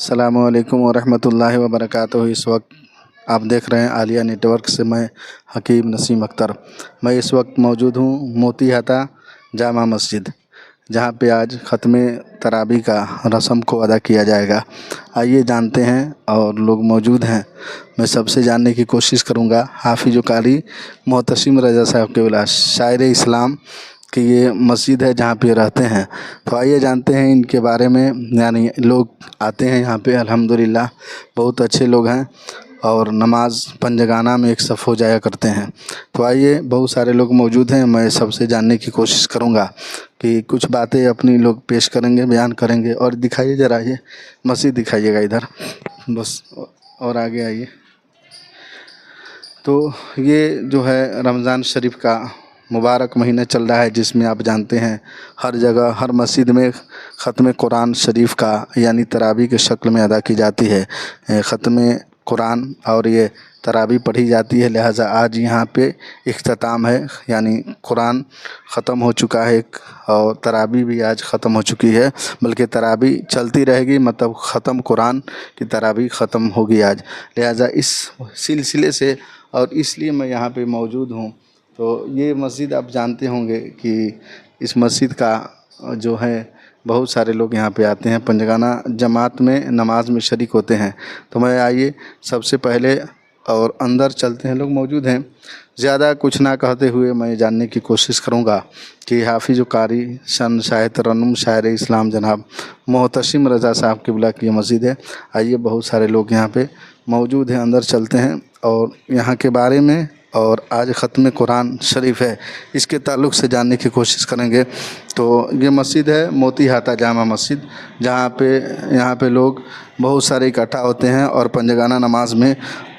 अस्सलामुअलैकुम वरहमतुल्लाहि वबरकातुहू। इस वक्त आप देख रहे हैं आलिया नेटवर्क से मैं हकीम नसीम अख्तर। मैं इस वक्त मौजूद हूँ मोतीहाता जामा मस्जिद, जहाँ पे आज ख़त्म तरावी का रस्म को अदा किया जाएगा। आइए जानते हैं, और लोग मौजूद हैं, मैं सबसे जानने की कोशिश करूँगा। हाफिज़ कारी मोहतसिम रज़ा साहब के बिला शायर इस्लाम कि ये मस्जिद है जहाँ पे रहते हैं। तो आइए जानते हैं इनके बारे में। यानी लोग आते हैं यहाँ पे, अल्हम्दुलिल्लाह बहुत अच्छे लोग हैं, और नमाज पंजगाना में एक सफ़ हो जाया करते हैं। तो आइए, बहुत सारे लोग मौजूद हैं, मैं सबसे जानने की कोशिश करूँगा कि कुछ बातें अपनी लोग पेश करेंगे, बयान करेंगे। और दिखाइए ज़रा, ये मस्जिद दिखाइएगा इधर बस, और आगे आइए। तो ये जो है रमज़ान शरीफ का मुबारक महीना चल रहा है, जिसमें आप जानते हैं हर जगह हर मस्जिद में ख़त्म कुरान शरीफ का यानी तरावी के शक्ल में अदा की जाती है ख़त्म कुरान, और ये तरावी पढ़ी जाती है। लिहाजा आज यहाँ पे इख्तिताम है, यानी कुरान ख़त्म हो चुका है और तरावी भी आज ख़त्म हो चुकी है। बल्कि तरावी चलती रहेगी, मतलब ख़त्म कुरान की तरावी ख़त्म होगी आज। लिहाजा इस सिलसिले से और इसलिए मैं यहाँ पे मौजूद हूँ। तो ये मस्जिद आप जानते होंगे कि इस मस्जिद का जो है बहुत सारे लोग यहाँ पे आते हैं, पंजगाना जमात में नमाज में शरीक होते हैं। तो मैं आइए सबसे पहले और अंदर चलते हैं, लोग मौजूद हैं। ज़्यादा कुछ ना कहते हुए मैं जानने की कोशिश करूँगा कि हाफिज़ कारी शन शायर तरन्नुम शायर इस्लाम जनाब मोहतसिम रज़ा साहब के बिला की ये मस्जिद है। आइए, बहुत सारे लोग यहाँ पे मौजूद हैं, अंदर चलते हैं और यहाँ के बारे में और आज ख़त्म कुरान शरीफ है इसके ताल्लुक़ से जानने की कोशिश करेंगे। तो ये मस्जिद है मोतीहाता जामा मस्जिद, जहाँ पे यहाँ पे लोग बहुत सारे इकट्ठा होते हैं और पंजगाना नमाज में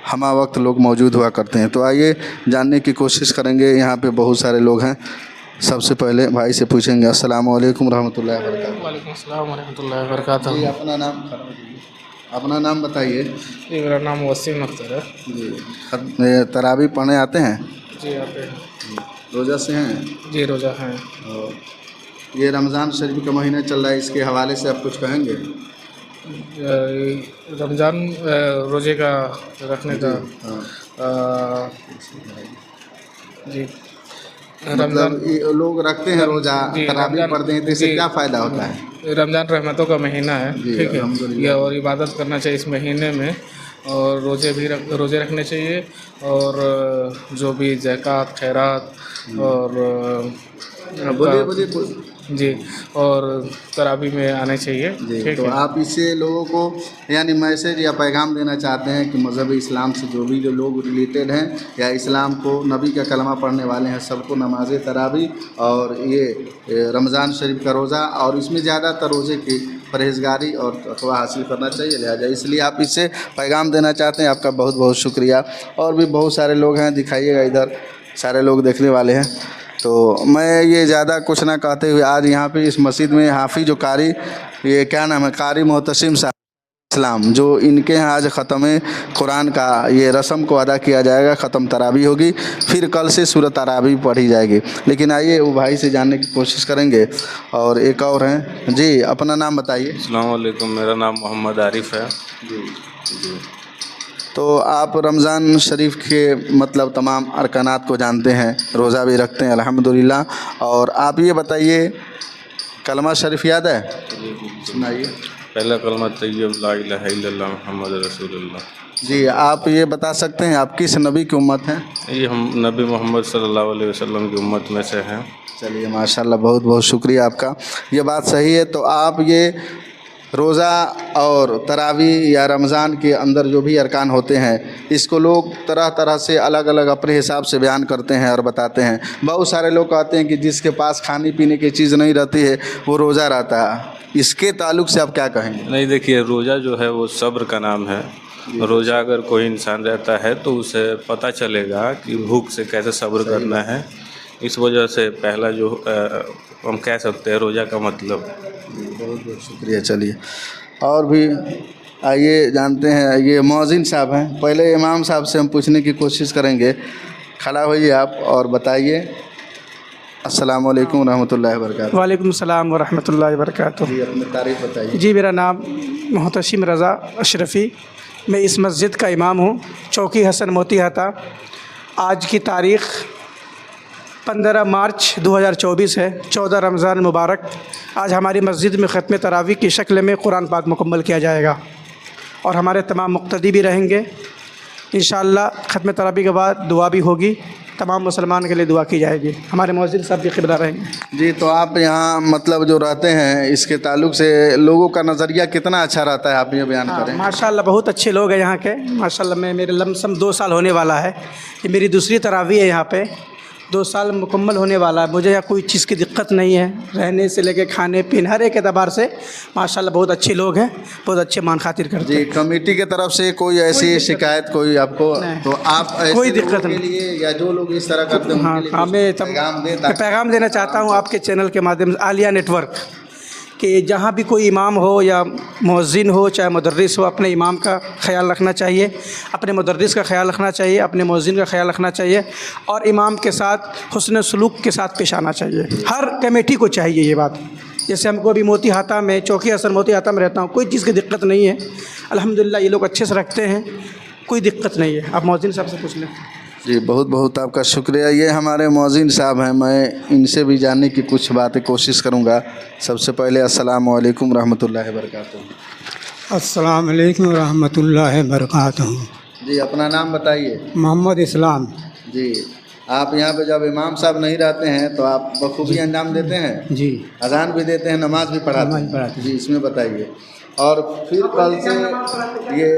हमा वक्त लोग मौजूद हुआ करते हैं। तो आइए जानने की कोशिश करेंगे। यहाँ पे बहुत सारे लोग हैं। सबसे पहले भाई से पूछेंगे। अस्सलामु अलैकुम रहमतुल्लाहि व बरकातहू। वालेकुम अस्सलाम वरहमतुल्लाहि वबरकातुहू। जी, अपना नाम बताइए। जी, मेरा नाम वसीम अख्तर है। जी, तरावी पढ़ने आते हैं? जी, आते हैं। रोज़ा से हैं? जी, रोज़ा हैं। और ये रमज़ान शरीफ का महीना चल रहा है, इसके हवाले से आप कुछ कहेंगे? रमज़ान रोज़े का रखने का जी मतलब ये लोग रखते हैं रोज़ा, तरावी पढ़ते हैं, तो इससे क्या फ़ायदा होता है? रमज़ान रहमतों का महीना है, ठीक है। ये और इबादत करना चाहिए इस महीने में, और रोज़े रखने चाहिए, और जो भी ज़कात खैरात और बोलिए जी, और तरावी में आने चाहिए। जी। तो आप इससे लोगों को यानी मैसेज या पैगाम देना चाहते हैं कि मज़हब इस्लाम से जो भी जो लोग रिलेटेड हैं या इस्लाम को नबी का कलमा पढ़ने वाले हैं, सबको नमाज तरावी और ये रमज़ान शरीफ का रोज़ा, और इसमें ज़्यादातर रोज़े की परहेज़गारी और तक़वा हासिल करना चाहिए। लिहाजा इसलिए आप इससे पैगाम देना चाहते हैं। आपका बहुत बहुत शुक्रिया। और भी बहुत सारे लोग हैं, दिखाइएगा इधर, सारे लोग देखने वाले हैं। तो मैं ये ज़्यादा कुछ ना कहते हुए आज यहाँ पे इस मस्जिद में हाफिज़ कारी, ये क्या नाम है, कारी मोहतसिम साहब इस्लाम, जो इनके यहाँ आज ख़त्म कुरान का ये रस्म को अदा किया जाएगा। ख़त्म तरावी होगी, फिर कल से सूरत तरावी पढ़ी जाएगी। लेकिन आइए वो भाई से जानने की कोशिश करेंगे। और एक और हैं जी, अपना नाम बताइए। अस्सलाम वालेकुम, मेरा नाम मोहम्मद आरिफ है। जी जी। तो आप रमज़ान शरीफ के मतलब तमाम अरकानात को जानते हैं, रोज़ा भी रखते हैं अल्हम्दुलिल्लाह। और आप ये बताइए, कलमा शरीफ याद है? सुनाइए। पहला कलमा तैयब ला इलाहा इल्लल्लाह मुहम्मद रसूलुल्लाह। जी, आप ये बता सकते हैं आप किस नबी की उम्मत हैं? ये हम नबी मोहम्मद सल्लल्लाहु अलैहि वसल्लम की उम्मत में से हैं। चलिए, माशाल्लाह, बहुत बहुत शुक्रिया आपका। ये बात सही है। तो आप ये रोज़ा और तरावी या रमज़ान के अंदर जो भी अरकान होते हैं, इसको लोग तरह तरह से अलग अलग अपने हिसाब से बयान करते हैं और बताते हैं। बहुत सारे लोग कहते हैं कि जिसके पास खाने पीने की चीज़ नहीं रहती है वो रोज़ा रहता है। इसके ताल्लुक़ से आप क्या कहेंगे? नहीं, देखिए, रोज़ा जो है वो सब्र का नाम है। रोज़ा अगर कोई इंसान रहता है तो उसे पता चलेगा कि भूख से कैसे सब्र करना है। इस वजह से पहला जो हम कह सकते हैं रोज़ा का मतलब। बहुत बहुत शुक्रिया। चलिए, और भी आइए जानते हैं। ये मौज़िन साहब हैं। पहले इमाम साहब से हम पूछने की कोशिश करेंगे। खड़ा होइए आप और बताइए अस्सलाम वालेकुम रहमतुल्लाहि व बरकातहू। वालेकुम सलाम वरहमतुल्लाहि वबरकातुहू। जी अपनी तारीफ बताइए। जी मेरा नाम मोहतशिम रज़ा अशरफ़ी, मैं इस मस्जिद का इमाम हूँ, चौकी हसन मोती हाता। आज की तारीख़ 15 मार्च 2024 है, 14 रमज़ान मुबारक। आज हमारी मस्जिद में ख़त्म तरावी की शक्ल में कुरान पाक मुकम्मल किया जाएगा और हमारे तमाम मुक़्तदी भी रहेंगे। इंशाअल्लाह ख़त्म तरावी के बाद दुआ भी होगी, तमाम मुसलमान के लिए दुआ की जाएगी। हमारे मौज़िन साहब भी क़िबला रहेंगे। जी तो आप यहाँ मतलब जो रहते हैं इसके ताल्लुक़ से लोगों का नज़रिया कितना अच्छा रहता है, आप ये बयान करें। माशाअल्लाह बहुत अच्छे लोग हैं यहाँ के, माशाअल्लाह। मेरे लमसम 2 साल होने वाला है, ये मेरी दूसरी तरावी है यहाँ पे। 2 साल मुकम्मल होने वाला है। मुझे यहाँ कोई चीज़ की दिक्कत नहीं है, रहने से लेके खाने पीने हर एक एतबार से माशाअल्लाह बहुत अच्छे लोग हैं, बहुत अच्छे मान खातिर करते जी हैं। कमेटी के तरफ से कोई ऐसी शिकायत कोई आपको, तो आप ऐसे कोई लोगों दिक्कत के नहीं। लिए या जो लोग इस तरह करते हैं हाँ उनके लिए हाँ, कुछ मैं पैगाम दें मैं पैगाम देना चाहता हूँ आपके चैनल के माध्यम से, आलिया नेटवर्क, कि जहाँ भी कोई इमाम हो या मुअज्जिन हो चाहे मुदर्रिस हो, अपने इमाम का ख्याल रखना चाहिए, अपने मुदर्रिस का ख्याल रखना चाहिए, अपने मुअज्जिन का ख्याल रखना चाहिए और इमाम के साथ हुस्न सलूक के साथ पेश आना चाहिए। हर कमेटी को चाहिए ये बात। जैसे हमको अभी मोती हाता में, चौकी हसन मोती हाता में रहता हूँ, कोई चीज़ की दिक्कत नहीं है, अल्हम्दुलिल्लाह। ये लोग अच्छे से रखते हैं, कोई दिक्कत नहीं है। आप मुअज्जिन साहब से पूछ लें। जी बहुत बहुत आपका शुक्रिया। ये हमारे मौज़िन साहब हैं, मैं इनसे भी जानने की कुछ बातें कोशिश करूँगा। सबसे पहले अस्सलाम वालेकुम रहमतुल्लाहि व बरकातहू। अस्सलाम वालेकुम रहमतुल्लाहि बरकातहू। जी अपना नाम बताइए। मोहम्मद इस्लाम। जी आप यहाँ पे जब इमाम साहब नहीं रहते हैं तो आप बखूबी अंजाम देते हैं, जी अजान भी देते हैं, नमाज भी पढ़ाते नमाज हैं। पढ़ाते हैं। जी इसमें बताइए। और फिर कल से ये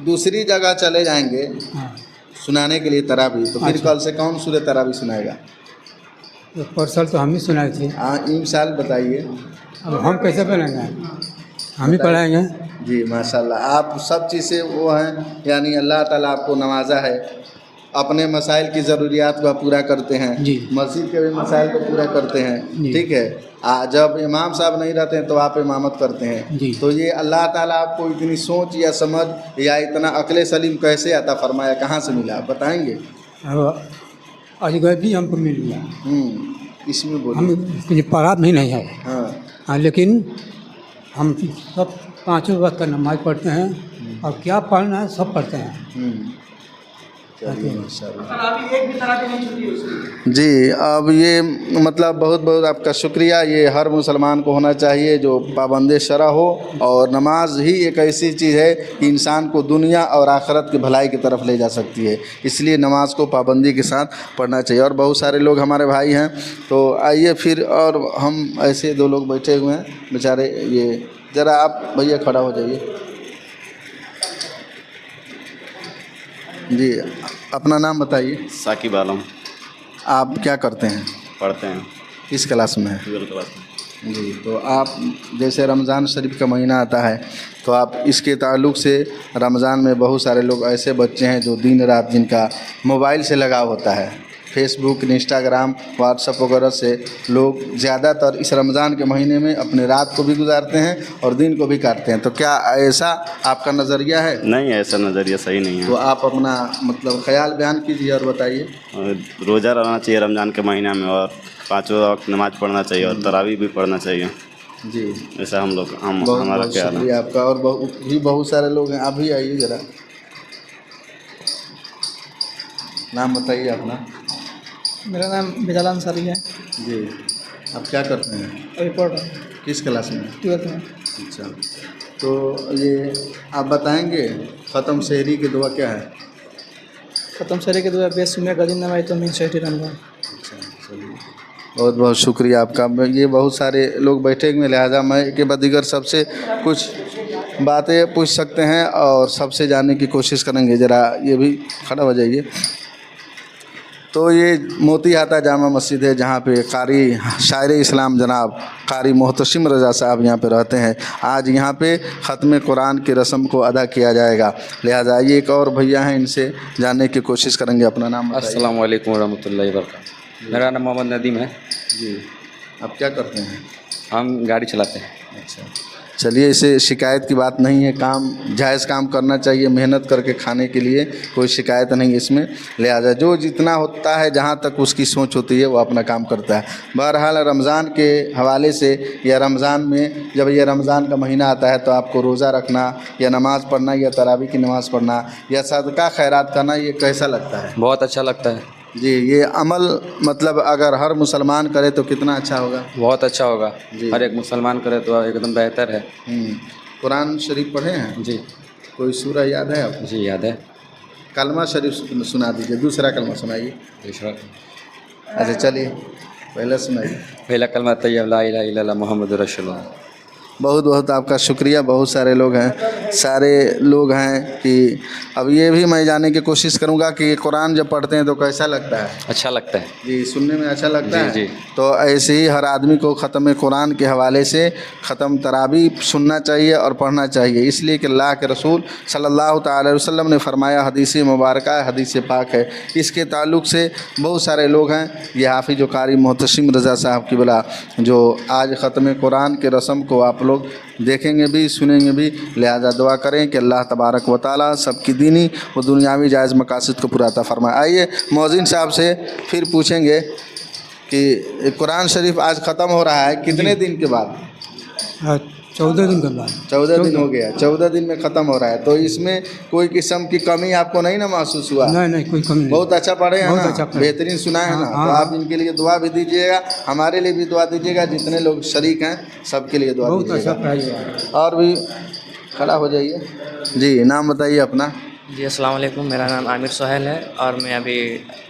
दूसरी जगह चले जाएंगे हाँ, सुनाने के लिए तरावी, तो फिर अच्छा। कल से कौन सूरह तरावी सुनाएगा? तो परसल तो हम ही सुनाए थे, हाँ इन साल बताइए। अब हम कैसे पढ़ेंगे? हम ही पढ़ाएंगे। जी माशाल्लाह, आप सब चीज़ से वो हैं, यानी अल्लाह ताला आपको नवाजा है, अपने मसाइल की ज़रूरियात को आप पूरा करते हैं, जी। मस्जिद के भी मसाइल को पूरा करते हैं। जी। ठीक है। जब इमाम साहब नहीं रहते हैं तो आप इमामत करते हैं। जी। तो ये अल्लाह ताला आपको इतनी सोच या समझ या इतना अक्ल सलीम कैसे अता फरमाया, कहाँ से मिला, आप बताएंगे? अब अजगर भी हमको मिल गया। इसमें हम बोलिए। पढ़ा भी नहीं है, हाँ हाँ, लेकिन हम सब 5 वक्त का नमाज पढ़ते हैं और क्या पढ़ना है सब पढ़ते हैं। चलिए माशाल्लाह। जी अब ये मतलब बहुत बहुत आपका शुक्रिया। ये हर मुसलमान को होना चाहिए जो पाबंद शरअ हो, और नमाज ही एक ऐसी चीज़ है कि इंसान को दुनिया और आखिरत की भलाई की तरफ ले जा सकती है, इसलिए नमाज को पाबंदी के साथ पढ़ना चाहिए। और बहुत सारे लोग हमारे भाई हैं, तो आइए फिर, और हम ऐसे 2 लोग बैठे हुए हैं बेचारे, ये ज़रा आप भैया खड़ा हो जाइए। जी अपना नाम बताइए। साकिब आलम। आप क्या करते हैं? पढ़ते हैं किस क्लास में है? 12th क्लास में। जी तो आप जैसे रमज़ान शरीफ का महीना आता है तो आप इसके ताल्लुक़ से, रमज़ान में बहुत सारे लोग ऐसे बच्चे हैं जो दिन रात जिनका मोबाइल से लगाव होता है, फेसबुक, इंस्टाग्राम, व्हाट्सअप वगैरह से लोग ज़्यादातर इस रमज़ान के महीने में अपने रात को भी गुजारते हैं और दिन को भी काटते हैं। तो क्या ऐसा आपका नज़रिया है? नहीं, ऐसा नज़रिया सही नहीं तो है। आप अपना मतलब ख्याल बयान कीजिए और बताइए। और रोज़ा रहना चाहिए रमज़ान के महीना में, और 5 वक्त नमाज पढ़ना चाहिए और तरावी भी पढ़ना चाहिए। जी ऐसा हम लोग बहुत हमारा बहुत ख्याल है। शुक्रिया आपका। और बहुत सारे लोग हैं, आप भी आइए ज़रा, नाम बताइए अपना। मेरा नाम बिलाल अंसारी है। जी आप क्या करते हैं? अभी पढ़ रहा हूँ, किस क्लास में? 12th में। अच्छा, तो ये आप बताएंगे ख़त्म शहरी की दुआ क्या है? ख़त्म शरीर के दुआ बेस में गदी नवाई तो मिन शहरी रमज़ान। अच्छा चलिए, बहुत बहुत शुक्रिया आपका। ये बहुत सारे लोग बैठे हुए, लिहाजा मैं के बदीगर सबसे कुछ बातें पूछ सकते हैं और सबसे जानने की कोशिश करेंगे। ज़रा ये भी खड़ा हो जाइए। तो ये मोती हाता जामा मस्जिद है जहाँ पे कारी शायर इस्लाम जनाब कारी मोहतशिम रज़ा साहब यहाँ पे रहते हैं। आज यहाँ पे ख़त्म कुरान की रस्म को अदा किया जाएगा, लिहाजा ये एक और भैया हैं, इनसे जानने की कोशिश करेंगे। अपना नाम बताइए। अस्सलाम वालेकुम रहमतुल्लाहि वबरकातुहू। मेरा नाम मोहम्मद नदीम है। जी आप क्या करते हैं? हम गाड़ी चलाते हैं। अच्छा, चलिए, इसे शिकायत की बात नहीं है, काम जायज़ काम करना चाहिए, मेहनत करके खाने के लिए कोई शिकायत नहीं है इसमें। लिहाजा जो जितना होता है, जहाँ तक उसकी सोच होती है, वो अपना काम करता है। बहरहाल रमज़ान के हवाले से, या रमज़ान में जब ये रमज़ान का महीना आता है तो आपको रोज़ा रखना या नमाज़ पढ़ना या तरावी की नमाज़ पढ़ना या सदका खैरात करना, ये कैसा लगता है? बहुत अच्छा लगता है। जी, ये अमल मतलब अगर हर मुसलमान करे तो कितना अच्छा होगा? बहुत अच्छा होगा, जी। हर एक मुसलमान करे तो एकदम बेहतर है। कुरान शरीफ पढ़े हैं? जी कोई सूरह याद है आपको? जी याद है। कलमा शरीफ सुना दीजिए, दूसरा कलमा सुनाइए। दूसरा अच्छा चलिए, पहले सुनाइए। पहला कलमा तैयब ला इलाहा इल्लल्लाह मुहम्मदुर रसूलुल्लाह। बहुत बहुत आपका शुक्रिया। बहुत सारे लोग हैं कि अब ये भी मैं जानने की कोशिश करूंगा कि कुरान जब पढ़ते हैं तो कैसा लगता है? अच्छा लगता है। जी, सुनने में अच्छा लगता है। जी। तो ऐसे ही हर आदमी को ख़त्म कुरान के हवाले से ख़त्म तरावी सुनना चाहिए और पढ़ना चाहिए, इसलिए कि अल्लाह के रसूल सल्लल्लाहु ताला अलैहि वसल्लम ने फरमाया, हदीस मुबारक है, हदीस पाक है। इसके ताल्लुक़ से बहुत सारे लोग हैं, ये हाफिज़ कारी मोहतशिम रज़ा साहब की बला जो आज ख़त्म कुरान के रस्म को आप लोग देखेंगे भी सुनेंगे भी। लिहाजा दुआ करें कि अल्लाह तबारक व तआला सबकी दीनी व दुनियावी जायज़ मकासद को पूरा अता फरमाए। आइए मौज़िन साहब से फिर पूछेंगे कि कुरान शरीफ आज ख़त्म हो रहा है, कितने दिन के बाद? 14 दिन के बाद। 14 दिन हो गया, 14 दिन में ख़त्म हो रहा है। तो इसमें कोई किस्म की कमी आपको नहीं ना महसूस हुआ? नहीं, कोई कमी नहीं। बहुत अच्छा पढ़े हैं बहुत ना, अच्छा पढ़े। बेहतरीन सुनाए हैं ना। हाँ। तो आप इनके लिए दुआ भी दीजिएगा, हमारे लिए भी दुआ दीजिएगा, जितने लोग शरीक हैं सबके लिए दुआ बहुत अच्छा दीजिएगा। पढ़ाई। और भी खड़ा हो जाइए। जी, नाम बताइए अपना। जी अस्सलाम वालेकुम, मेरा नाम आमिर सोहेल है और मैं अभी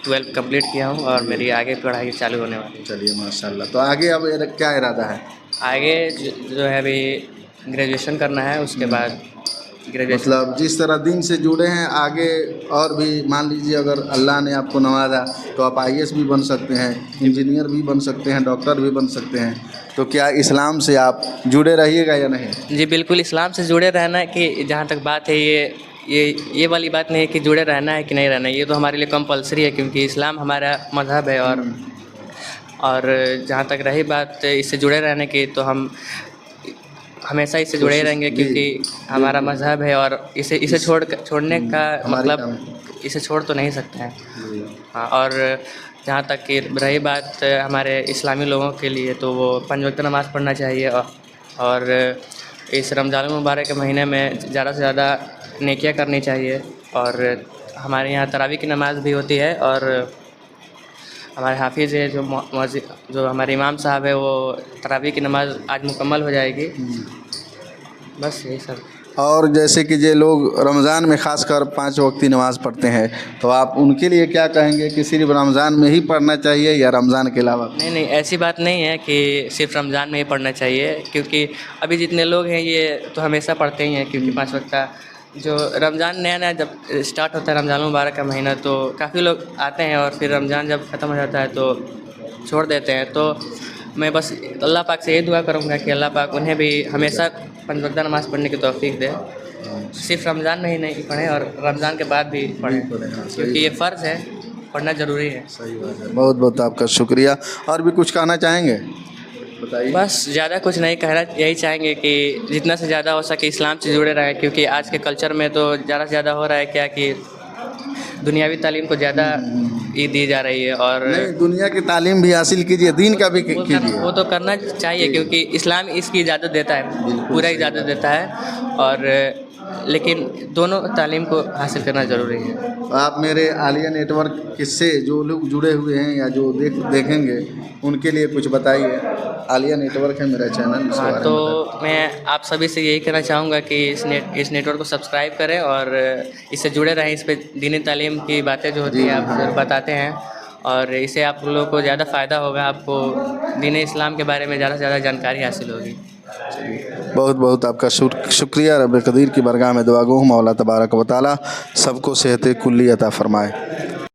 12th कंप्लीट किया हूँ और मेरी आगे पढ़ाई चालू होने वाली है। चलिए माशाल्लाह। तो आगे अब क्या इरादा है? आगे जो है अभी ग्रेजुएशन करना है, उसके बाद ग्रेजुएशन मतलब जिस तरह दिन से जुड़े हैं, आगे और भी मान लीजिए अगर अल्लाह ने आपको नवाजा तो आप IAS भी बन सकते हैं, इंजीनियर भी बन सकते हैं, डॉक्टर भी बन सकते हैं। तो क्या इस्लाम से आप जुड़े रहिएगा या नहीं? जी बिल्कुल, इस्लाम से जुड़े रहना है। कि जहाँ तक बात है ये वाली बात नहीं है कि जुड़े रहना है कि नहीं रहना है, ये तो हमारे लिए कंपलसरी है क्योंकि इस्लाम हमारा मज़हब है। और जहाँ तक रही बात इससे जुड़े रहने की, तो हम हमेशा इससे जुड़े रहेंगे क्योंकि हमारा मज़हब है और इसे छोड़ने का मतलब इसे छोड़ तो नहीं सकते हैं। हाँ, और जहाँ तक कि रही बात हमारे इस्लामी लोगों के लिए, तो वो 5 वक्त नमाज़ पढ़ना चाहिए और इस रमज़ान मुबारक के महीने में ज़्यादा से ज़्यादा नेकियां करनी चाहिए। और हमारे यहाँ तरावी की नमाज़ भी होती है और हमारे हाफिज़ है जो हमारे इमाम साहब है, वो तरावी की नमाज़ आज मुकम्मल हो जाएगी। बस यही सब। और जैसे कि ये लोग रमज़ान में ख़ासकर 5 वक्त की नमाज़ पढ़ते हैं, तो आप उनके लिए क्या कहेंगे कि सिर्फ रमज़ान में ही पढ़ना चाहिए या रमज़ान के अलावा? नहीं, ऐसी बात नहीं है कि सिर्फ रमज़ान में ही पढ़ना चाहिए, क्योंकि अभी जितने लोग हैं ये तो हमेशा पढ़ते ही हैं। क्योंकि 5 वक्त का जो रमज़ान नया जब स्टार्ट होता है, रमज़ान मुबारक का महीना, तो काफ़ी लोग आते हैं और फिर रमज़ान जब ख़त्म हो जाता है तो छोड़ देते हैं। तो मैं बस अल्लाह पाक से ये दुआ करूँगा कि अल्लाह पाक उन्हें भी हमेशा 5 वक्त नमाज़ पढ़ने की तौफीक दे, सिर्फ रमज़ान में ही नहीं पढ़ें और रमज़ान के बाद भी पढ़ें, क्योंकि ये फ़र्ज़ है, पढ़ना ज़रूरी है। सही बात है। बहुत बहुत आपका शुक्रिया। और भी कुछ कहना चाहेंगे? बताइए। बस ज़्यादा कुछ नहीं कहना, यही चाहेंगे कि जितना से ज़्यादा हो सके इस्लाम से जुड़े रहें, क्योंकि आज के कल्चर में तो ज़्यादा से ज़्यादा हो रहा है क्या कि दुनियावी तालीम को ज़्यादा दी जा रही है। और नहीं, दुनिया की तालीम भी हासिल कीजिए, दीन का भी कीजिए। वो तो करना चाहिए क्योंकि इस्लाम इसकी इजाज़त देता है, पूरा इजाज़त देता है। और लेकिन दोनों तालीम को हासिल करना ज़रूरी है। आप मेरे आलिया नेटवर्क से जो लोग जुड़े हुए हैं या जो देखेंगे उनके लिए कुछ बताइए। आलिया नेटवर्क है मेरा चैनल। हाँ, तो मैं आप सभी से यही कहना चाहूँगा कि इस नेटवर्क को सब्सक्राइब करें और इससे जुड़े रहें। इस पर दीनी तालीम की बातें जो होती हैं आप बताते हैं और इससे आप लोगों को ज़्यादा फ़ायदा होगा, आपको दीन इस्लाम के बारे में ज़्यादा से ज़्यादा जानकारी हासिल होगी। बहुत बहुत आपका शुक्रिया। रब कदीर की बरगाह में दुआ गो मौला तबारक व तआला सबको सेहत कुल्ली अता फरमाए।